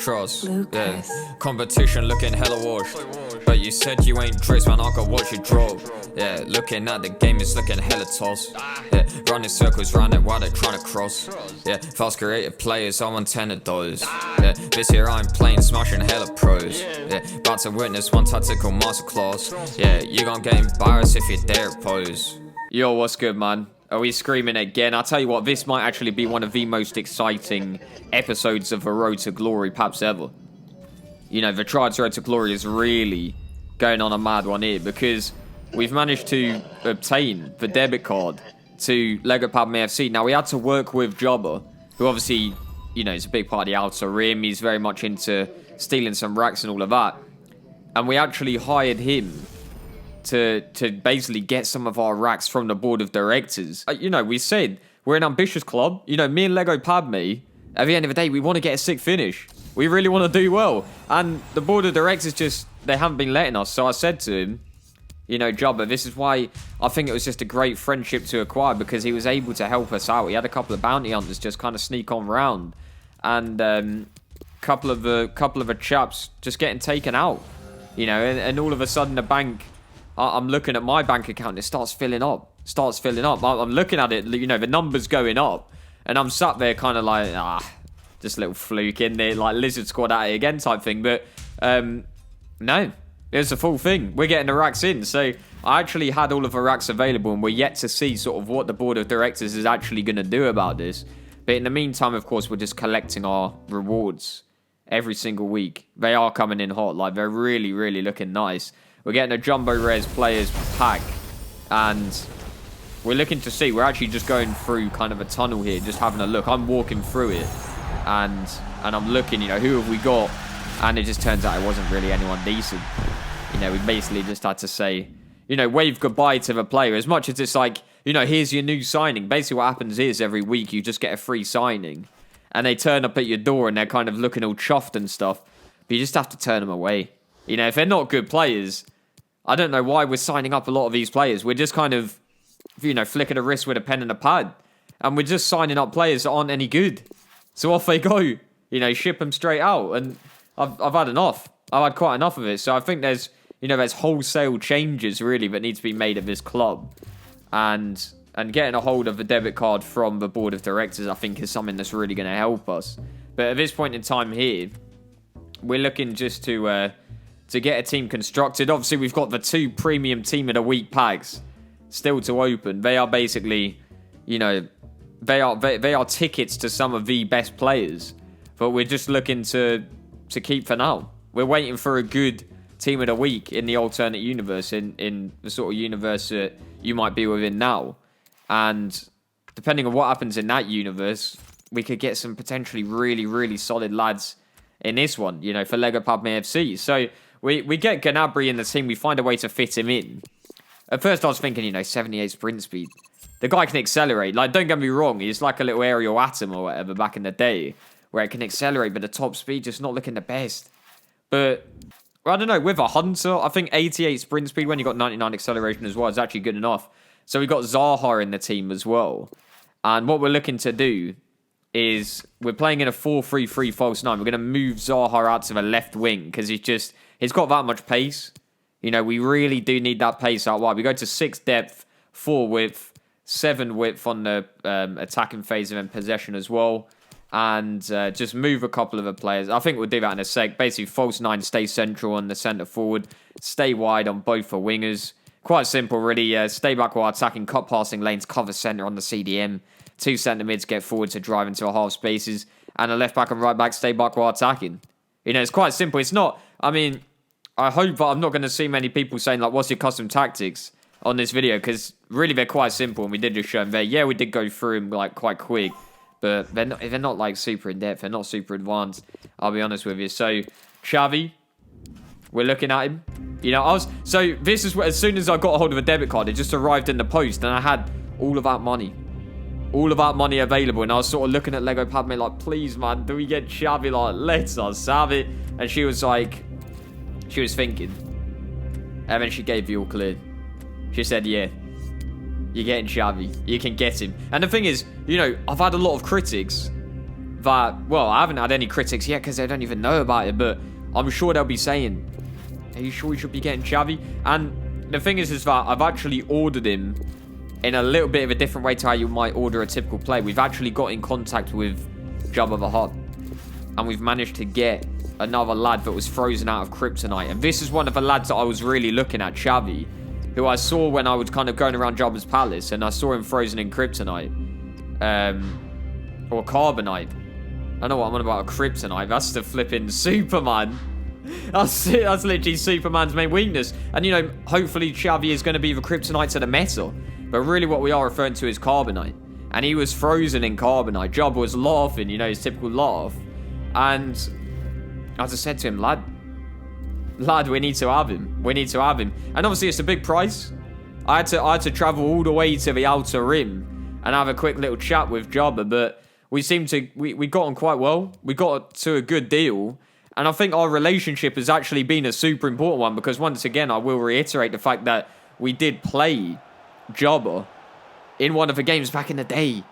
Trust, yeah. Competition looking hella washed. But you said you ain't tricks, man, I got what you drove. Yeah, looking at the game, it's looking hella toss. Yeah, running circles round it while they're trying to cross. Yeah, fast creative players, I want 10 of those. Yeah, this year I'm playing, smashing hella pros. Yeah, about to witness one tactical masterclass. Yeah, you gon' get embarrassed if you dare pose. Yo, what's good, man? Are we screaming again? I'll tell you what, this might actually be one of the most exciting episodes of the Road to Glory perhaps ever. You know, the Trhyhards Road to Glory is really going on a mad one here because we've managed to obtain the debit card to Lego Padme FC. Now, we had to work with Xavi, who obviously, you know, is a big part of the outer rim. He's very much into stealing some racks and all of that. And we actually hired him to basically get some of our racks from the board of directors. You know, we said we're an ambitious club. You know, me and Lego Padme, at the end of the day, we want to get a sick finish. We really want to do well. And the board of directors just, they haven't been letting us. So I said to him, you know, Xavi, this is why I think it was just a great friendship to acquire, because he was able to help us out. He had a couple of bounty hunters just kind of sneak on round. And couple of the chaps just getting taken out. You know, and all of a sudden the bank, I'm looking at my bank account, it starts filling up. I'm looking at it, you know, the numbers going up. And I'm sat there kind of like, just a little fluke in there, like Lizard Squad at it again type thing. But no, it's a full thing. We're getting the racks in. So I actually had all of the racks available, and we're yet to see sort of what the board of directors is actually going to do about this. But in the meantime, of course, we're just collecting our rewards every single week. They are coming in hot. Like, they're really, really looking nice. We're getting a Jumbo Res Players pack, and we're looking to see. We're actually just going through kind of a tunnel here, just having a look. I'm walking through it, and I'm looking, you know, who have we got? And it just turns out it wasn't really anyone decent. You know, we basically just had to say, you know, wave goodbye to the player. As much as it's like, you know, here's your new signing. Basically what happens is every week you just get a free signing, and they turn up at your door and they're kind of looking all chuffed and stuff. But you just have to turn them away. You know, if they're not good players, I don't know why we're signing up a lot of these players. We're just kind of, you know, flicking a wrist with a pen and a pad. And we're just signing up players that aren't any good. So off they go. You know, ship them straight out. And I've had enough. I've had quite enough of it. So I think there's, you know, there's wholesale changes, really, that need to be made at this club. And getting a hold of the debit card from the board of directors, I think, is something that's really going to help us. But at this point in time here, we're looking just to get a team constructed. Obviously, we've got the 2 premium Team of the Week packs still to open. They are basically, you know, they are tickets to some of the best players. But we're just looking to keep for now. We're waiting for a good Team of the Week in the alternate universe, in the sort of universe that you might be within now. And depending on what happens in that universe, we could get some potentially really, really solid lads in this one, you know, for Lego Padme FC. So we get Gnabry in the team. We find a way to fit him in. At first, I was thinking, you know, 78 sprint speed. The guy can accelerate. Like, don't get me wrong. He's like a little aerial atom or whatever back in the day, where it can accelerate, but the top speed just not looking the best. But, well, I don't know. With a Hunter, I think 88 sprint speed when you got 99 acceleration as well is actually good enough. So we got Zaha in the team as well. And what we're looking to do is we're playing in a 4-3-3 false 9. We're going to move Zaha out to the left wing because he's got that much pace. You know, we really do need that pace out wide. We go to 6 depth, 4 width, 7 width on the attacking phase and then possession as well. And just move a couple of the players. I think we'll do that in a sec. Basically, false 9, stay central on the centre forward. Stay wide on both the wingers. Quite simple, really. Stay back while attacking, cut passing lanes, cover centre on the CDM. 2 centre mids get forward to drive into a half spaces. And a left back and right back stay back while attacking. You know, it's quite simple. It's not, I mean, I hope that I'm not going to see many people saying, like, what's your custom tactics on this video? Because really, they're quite simple. And we did just show them there. Yeah, we did go through them, like, quite quick. But they're not like, super in-depth. They're not super advanced. I'll be honest with you. So, Xavi, we're looking at him. You know, so this is what, as soon as I got a hold of a debit card, it just arrived in the post. And I had all of that money. All of that money available. And I was sort of looking at Lego Padme like, please, man, do we get Xavi? Like, let us have it. And she was like, she was thinking. And then she gave the all clear. She said, yeah. You're getting Xavi. You can get him. And the thing is, you know, I've had a lot of critics that, well, I haven't had any critics yet because they don't even know about it, but I'm sure they'll be saying, are you sure you should be getting Xavi? And the thing is that I've actually ordered him in a little bit of a different way to how you might order a typical play. We've actually got in contact with Jabba the Hutt, and we've managed to get another lad that was frozen out of kryptonite. And this is one of the lads that I was really looking at, Xavi, who I saw when I was kind of going around Jabba's palace, and I saw him frozen in kryptonite. Or carbonite. I know what I'm on about, a kryptonite. That's the flipping Superman. That's literally Superman's main weakness. And, you know, hopefully Xavi is going to be the kryptonite to the metal. But really what we are referring to is carbonite. And he was frozen in carbonite. Jabba was laughing, you know, his typical laugh. And as I said to him, lad, we need to have him. We need to have him. And obviously it's a big price. I had to travel all the way to the outer rim and have a quick little chat with Jabba, but we got on quite well. We got to a good deal. And I think our relationship has actually been a super important one because, once again, I will reiterate the fact that we did play Jabba in one of the games back in the day.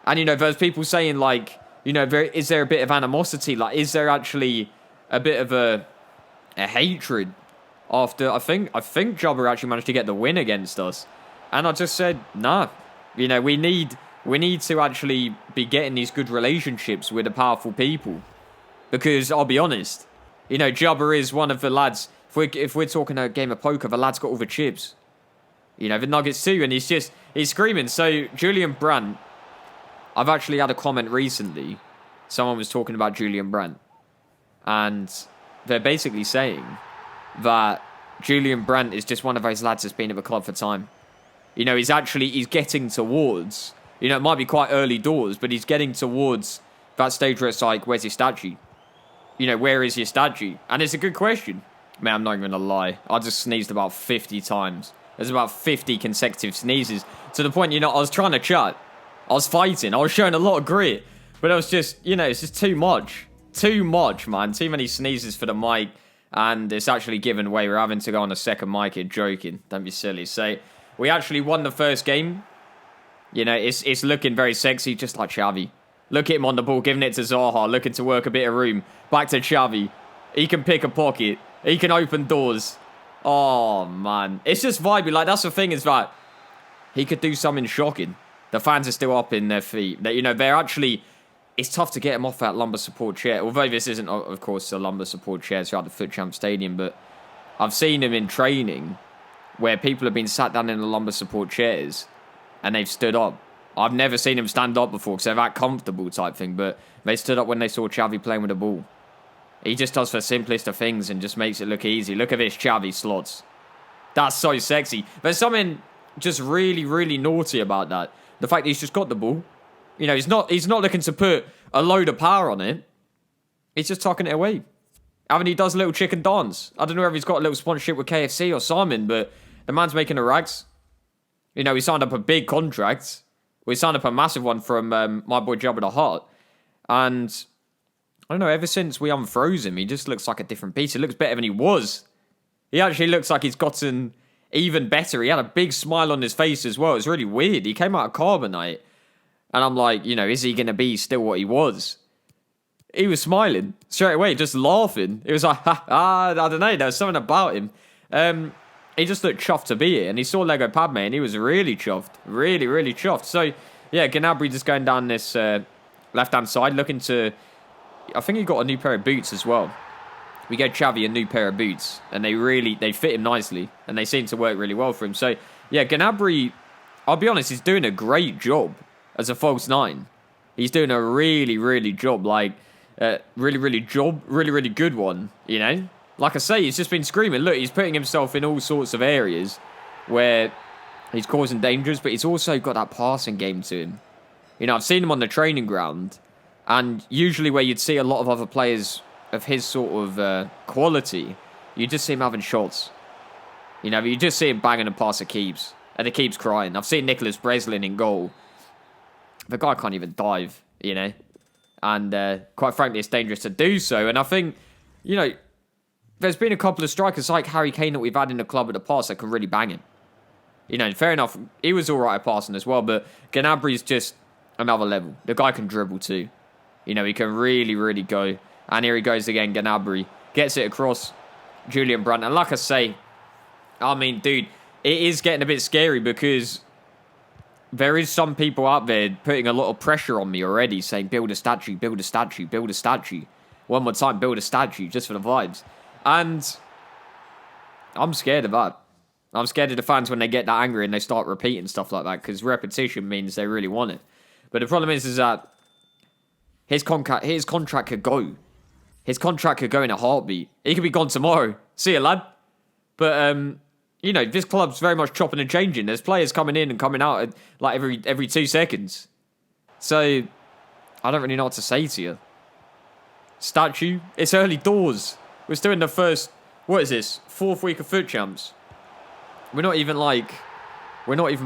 And, you know, there's people saying, like, you know, is there a bit of animosity? Like, is there actually a bit of a hatred after... I think Jabba actually managed to get the win against us. And I just said, nah. You know, we need to actually be getting these good relationships with the powerful people. Because, I'll be honest, you know, Jabba is one of the lads, if we're talking a game of poker, the lad's got all the chips. You know, the nuggets too, and he's screaming. So, Julian Brandt, I've actually had a comment recently. Someone was talking about Julian Brandt. And they're basically saying that Julian Brandt is just one of those lads that's been at the club for time. You know, he's getting towards... You know, it might be quite early doors, but he's getting towards that stage where it's like, where's your statue? You know, where is your statue? And it's a good question. Man, I'm not even going to lie. I just sneezed about 50 times. There's about 50 consecutive sneezes. To the point, you know, I was trying to chat. I was fighting. I was showing a lot of grit. But it was just, you know, it's just too much. Too much, man. Too many sneezes for the mic. And it's actually given way. We're having to go on a second mic here. Joking. Don't be silly. So, we actually won the first game. You know, it's looking very sexy, just like Xavi. Look at him on the ball, giving it to Zaha, looking to work a bit of room. Back to Xavi. He can pick a pocket. He can open doors. Oh, man. It's just vibey. Like, that's the thing, is that he could do something shocking. The fans are still up in their feet. You know, they're actually... It's tough to get him off that lumbar support chair. Although this isn't, of course, a lumbar support chair throughout the FUT Champ Stadium. But I've seen him in training where people have been sat down in the lumbar support chairs and they've stood up. I've never seen him stand up before because they're that comfortable type thing. But they stood up when they saw Xavi playing with the ball. He just does the simplest of things and just makes it look easy. Look at this Xavi slots. That's so sexy. There's something just really, really naughty about that. The fact that he's just got the ball. You know, he's not looking to put a load of power on it. He's just tucking it away. I mean, he does a little chicken dance. I don't know if he's got a little sponsorship with KFC or Simon, but the man's making the rags. You know, he signed up a big contract. We signed up a massive one from my boy Jabba the Hutt. And I don't know, ever since we unfroze him, he just looks like a different beast. He looks better than he was. He actually looks like he's gotten even better. He had a big smile on his face as well. It's really weird. He came out of carbonite. And I'm like, you know, is he going to be still what he was? He was smiling straight away, just laughing. It was like, I don't know. There was something about him. He just looked chuffed to be here. And he saw Lego Padme and he was really chuffed. Really, really chuffed. So, yeah, Gnabry just going down this left-hand side, looking to... I think he got a new pair of boots as well. We gave Xavi a new pair of boots. And they fit him nicely. And they seem to work really well for him. So, yeah, Gnabry, I'll be honest, he's doing a great job as a false nine. He's doing a really, really job. Like, really, really good one, you know? Like I say, he's just been screaming. Look, he's putting himself in all sorts of areas where he's causing dangers, but he's also got that passing game to him. You know, I've seen him on the training ground, and usually where you'd see a lot of other players of his sort of quality, you just see him having shots. You know, you just see him banging and pass it keeps, and it keeps crying. I've seen Nicholas Breslin in goal. The guy can't even dive, you know? And quite frankly, it's dangerous to do so. And I think, you know, there's been a couple of strikers like Harry Kane that we've had in the club in the past that can really bang it. You know, fair enough, he was all right at passing as well, but Gnabry's just another level. The guy can dribble too. You know, he can really, really go. And here he goes again, Gnabry. Gets it across Julian Brandt. And like I say, I mean, dude, it is getting a bit scary because there is some people out there putting a lot of pressure on me already, saying, build a statue, build a statue, build a statue. One more time, build a statue, just for the vibes. And I'm scared of that. I'm scared of the fans when they get that angry and they start repeating stuff like that, because repetition means they really want it. But the problem is that his contract could go. His contract could go in a heartbeat. He could be gone tomorrow. See you, lad. But, you know, this club's very much chopping and changing. There's players coming in and coming out at, like every 2 seconds. So, I don't really know what to say to you. Statue, it's early doors. We're still in the first, what is this, 4th week of FUT Champs. We're not even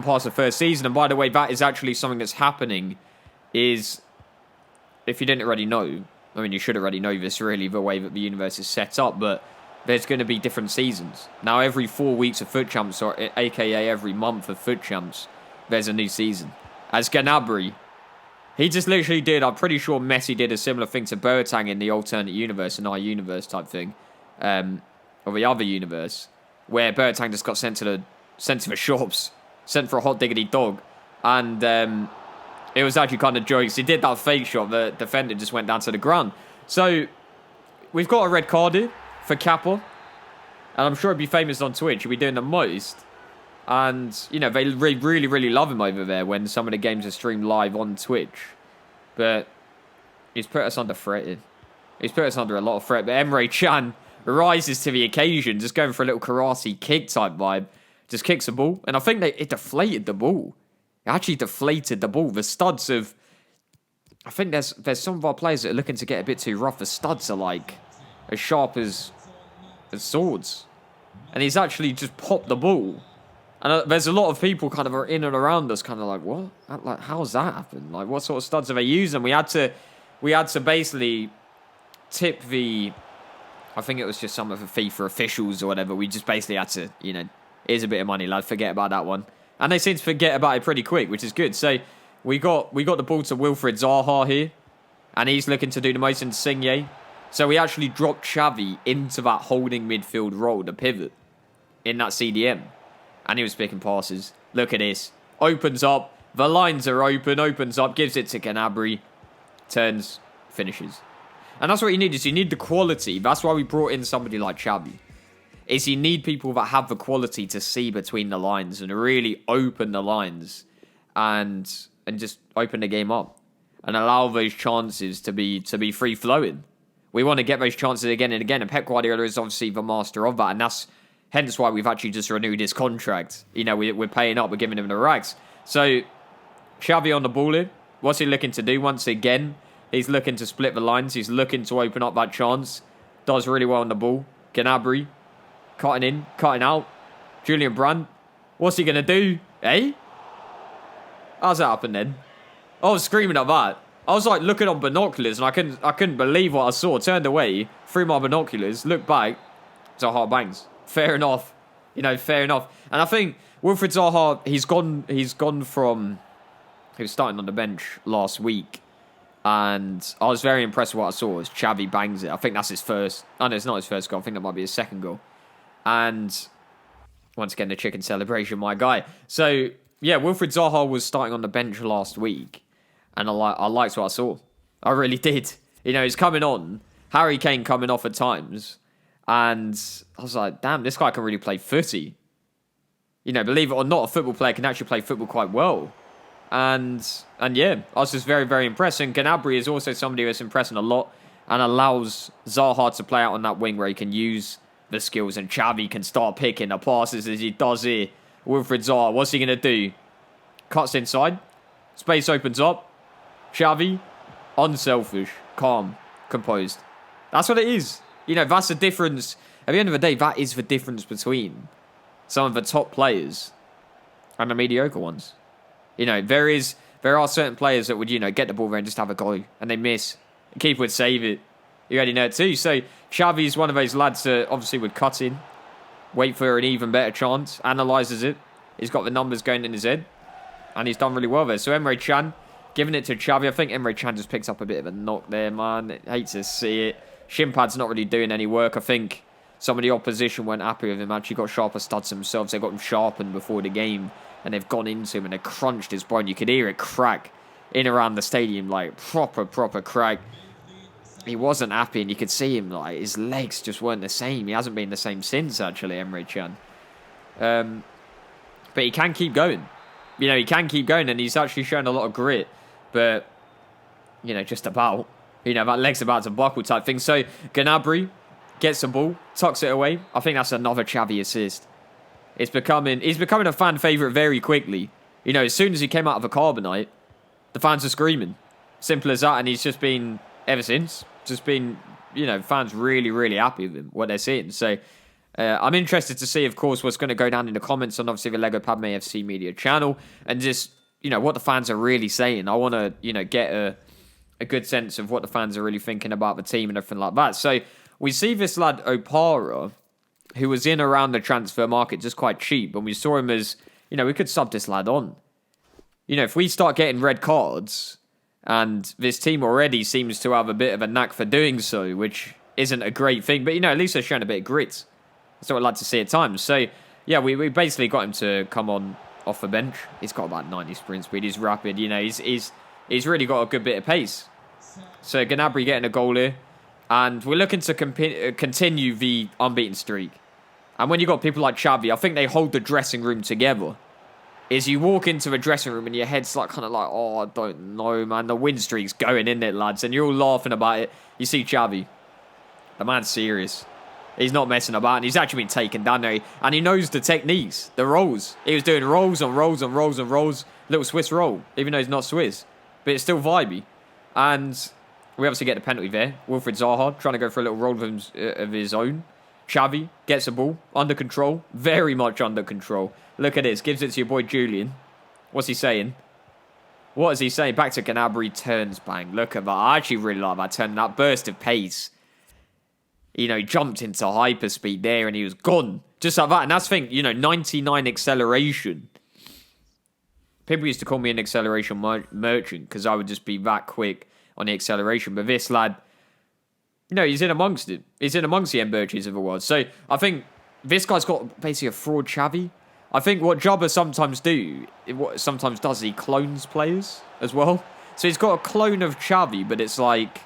past the first season. And by the way, that is actually something that's happening. Is, if you didn't already know, I mean, you should already know this really, the way that the universe is set up, but there's going to be different seasons. Now, every 4 weeks of FUT Champs, or aka every month of FUT Champs, there's a new season. As Gnabry, he just literally did, I'm pretty sure Messi did a similar thing to Boateng in the alternate universe, an universe type thing, or the other universe, where Boateng just got sent to the shops, sent for a hot diggity dog, and it was actually kind of jokes. He did that fake shot, the defender just went down to the ground. So, we've got a red card here for Kappa, and I'm sure he'd be famous on Twitch. He'll be doing the most. And, you know, they really, really love him over there when some of the games are streamed live on Twitch. But he's put us under threat here. He's put us under a lot of threat. But Emre Can rises to the occasion, just going for a little karate kick type vibe. Just kicks the ball. And I think it deflated the ball. It actually deflated the ball. The studs have... I think there's some of our players that are looking to get a bit too rough. The studs are like as sharp as swords. And he's actually just popped the ball. And there's a lot of people kind of are in and around us kind of like, what? Like, how's that happen? Like, what sort of studs are they using? We had to basically tip the... I think it was just some of the FIFA officials or whatever. We just basically had to, you know, here's a bit of money, lad. Forget about that one. And they seem to forget about it pretty quick, which is good. So we got the ball to Wilfried Zaha here. And he's looking to do the most in Insigne. So we actually dropped Xavi into that holding midfield role, the pivot, in that CDM. And he was picking passes. Look at this. Opens up. The lines are open. Opens up. Gives it to Gnabry. Turns. Finishes. And that's what you need. Is you need the quality. That's why we brought in somebody like Xavi. Is you need people that have the quality to see between the lines and really open the lines and just open the game up and allow those chances to be free flowing. We want to get those chances again and again, and Pep Guardiola is obviously the master of that, and that's hence why we've actually just renewed his contract. You know, we're paying up, we're giving him the rags. So Xavi on the ball here. What's he looking to do? Once again, he's looking to split the lines. He's looking to open up that chance. Does really well on the ball. Gnabry. Cutting in, cutting out. Julian Brandt. What's he going to do? Eh? How's that happen then? I was screaming at that. I was like looking on binoculars and I couldn't believe what I saw. Turned away, through my binoculars, looked back. Zaha bangs. Fair enough. You know, fair enough. And I think Wilfried Zaha, he's gone from... He was starting on the bench last week. And I was very impressed with what I saw as Xavi bangs it. I think that's his first... Oh, no, it's not his first goal. I think that might be his second goal. And once again, the chicken celebration, my guy. So, yeah, Wilfried Zaha was starting on the bench last week. And I liked what I saw. I really did. You know, he's coming on. Harry Kane coming off at times. And I was like, damn, this guy can really play footy. You know, believe it or not, a football player can actually play football quite well. And yeah, I was just very, very impressed. And Gnabry is also somebody who's impressing a lot and allows Zaha to play out on that wing where he can use the skills. And Xavi can start picking the passes as he does here. Wilfried Zaha, what's he going to do? Cuts inside. Space opens up. Xavi, unselfish, calm, composed. That's what it is. You know, that's the difference. At the end of the day, that is the difference between some of the top players and the mediocre ones. You know, there are certain players that would, you know, get the ball there and just have a go, and they miss. The keeper would save it. You already know it too. So Xavi is one of those lads that obviously would cut in, wait for an even better chance, analyses it. He's got the numbers going in his head, and he's done really well there. So Emre Can, Giving it to Xavi. I think Emre Can just picks up a bit of a knock there, man. I hate to see it. Shimpad's not really doing any work. I think some of the opposition weren't happy with him. Actually got sharper studs themselves. They got him sharpened before the game. And they've gone into him and they crunched his bone. You could hear it crack in around the stadium. Like, proper crack. He wasn't happy. And you could see him, like, his legs just weren't the same. He hasn't been the same since, actually, Emre Can. But he can keep going. You know, he can keep going. And he's actually shown a lot of grit. But, you know, just about. You know, that leg's about to buckle type thing. So, Gnabry gets the ball, tucks it away. I think that's another Xavi assist. He's becoming a fan favourite very quickly. You know, as soon as he came out of a carbonite, the fans are screaming. Simple as that. And he's just been, ever since, just been, you know, fans really happy with him, what they're seeing. So, I'm interested to see, of course, what's going to go down in the comments on, obviously, the Lego Padme FC media channel. And just, you know, what the fans are really saying. I want to, you know, get a good sense of what the fans are really thinking about the team and everything like that. So, we see this lad, Opara, who was in around the transfer market just quite cheap. And we saw him as, you know, we could sub this lad on. You know, if we start getting red cards, and this team already seems to have a bit of a knack for doing so, which isn't a great thing. But, you know, at least they're showing a bit of grit. That's what I'd like to see at times. So, yeah, we basically got him to come on off the bench. He's got about 90 sprint speed. He's rapid. You know, he's really got a good bit of pace. So, Gnabry getting a goal here. And we're looking to continue the unbeaten streak. And when you got people like Xavi, I think they hold the dressing room together. Is you walk into a dressing room and your head's like kind of like, oh, I don't know, man. The win streak's going, isn't it, lads? And you're all laughing about it. You see Xavi. The man's serious. He's not messing about. And he's actually been taken down there. And he knows the techniques, the rolls. He was doing rolls on rolls on rolls on rolls. Little Swiss roll, even though he's not Swiss. But it's still vibey. And we obviously get the penalty there. Wilfried Zaha trying to go for a little roll of his own. Xavi gets the ball. Under control. Very much under control. Look at this. Gives it to your boy Julian. What's he saying? What is he saying? Back to Gnabry. Turns bang. Look at that. I actually really like that turn. That burst of pace. You know, he jumped into hyperspeed there and he was gone. Just like that. And that's the thing, you know, 99 acceleration. People used to call me an acceleration merchant because I would just be that quick on the acceleration. But this lad, you know, he's in amongst it. He's in amongst the Mbirchys of the world. So I think this guy's got basically a fraud Xavi. I think what Jabba sometimes does, he clones players as well. So he's got a clone of Xavi, but it's like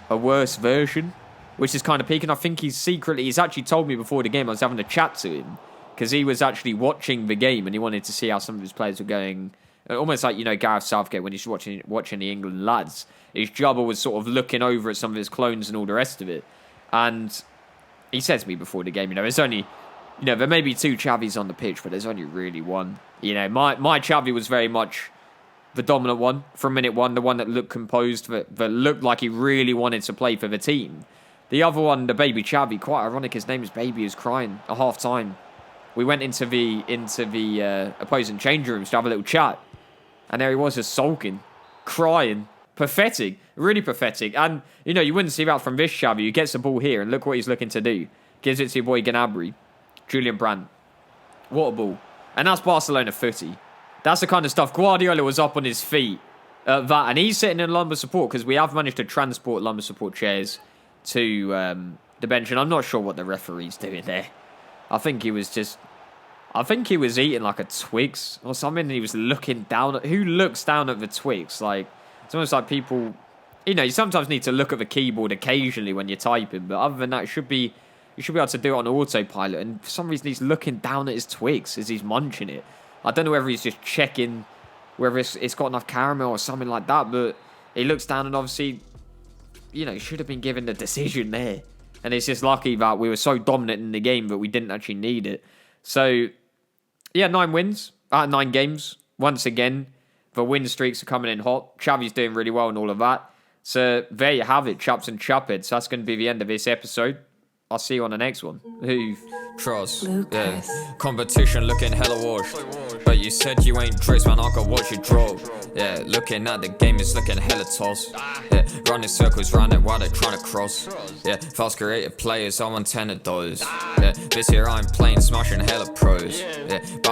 a worse version, which is kind of peaking. I think he's actually told me before the game, I was having a chat to him, because he was actually watching the game and he wanted to see how some of his players were going. Almost like, you know, Gareth Southgate when he's watching the England lads. His Jabba was sort of looking over at some of his clones and all the rest of it. And he said to me before the game, you know, there's only, you know, there may be two Xavis on the pitch, but there's only really one. You know, my Xavi was very much the dominant one from minute one, the one that looked composed, that looked like he really wanted to play for the team. The other one, the baby Xavi, quite ironic, his name is Baby, is crying at half time. We went into the opposing change rooms to have a little chat. And there he was just sulking, crying. Pathetic. Really pathetic. And, you know, you wouldn't see that from this Xavi. He gets the ball here and look what he's looking to do. Gives it to your boy Gnabry. Julian Brandt. What a ball. And that's Barcelona footy. That's the kind of stuff. Guardiola was up on his feet at that. And he's sitting in lumbar support because we have managed to transport lumbar support chairs to the bench. And I'm not sure what the referee's doing there. I think he was eating like a Twix or something. And he was looking down at... Who looks down at the Twix? Like, it's almost like people... You know, you sometimes need to look at the keyboard occasionally when you're typing. But other than that, you should be able to do it on autopilot. And for some reason, he's looking down at his Twix as he's munching it. I don't know whether he's just checking whether it's got enough caramel or something like that. But he looks down and obviously, you know, should have been given the decision there. And it's just lucky that we were so dominant in the game that we didn't actually need it. So, yeah, 9 wins out of 9 games. Once again, the win streaks are coming in hot. Xavi's doing really well and all of that. So, there you have it, chaps and chupheads. That's going to be the end of this episode. I'll see you on the next one. Trust, yeah. Competition looking hella washed. But you said you ain't dressed, man, I got what you drove. Yeah, looking at the game, it's looking hella toss. Yeah, running circles round it while they're trying to cross. Yeah, fast creative players, I want 10 of those. Yeah, this year I'm playing, smashing hella pros. Yeah,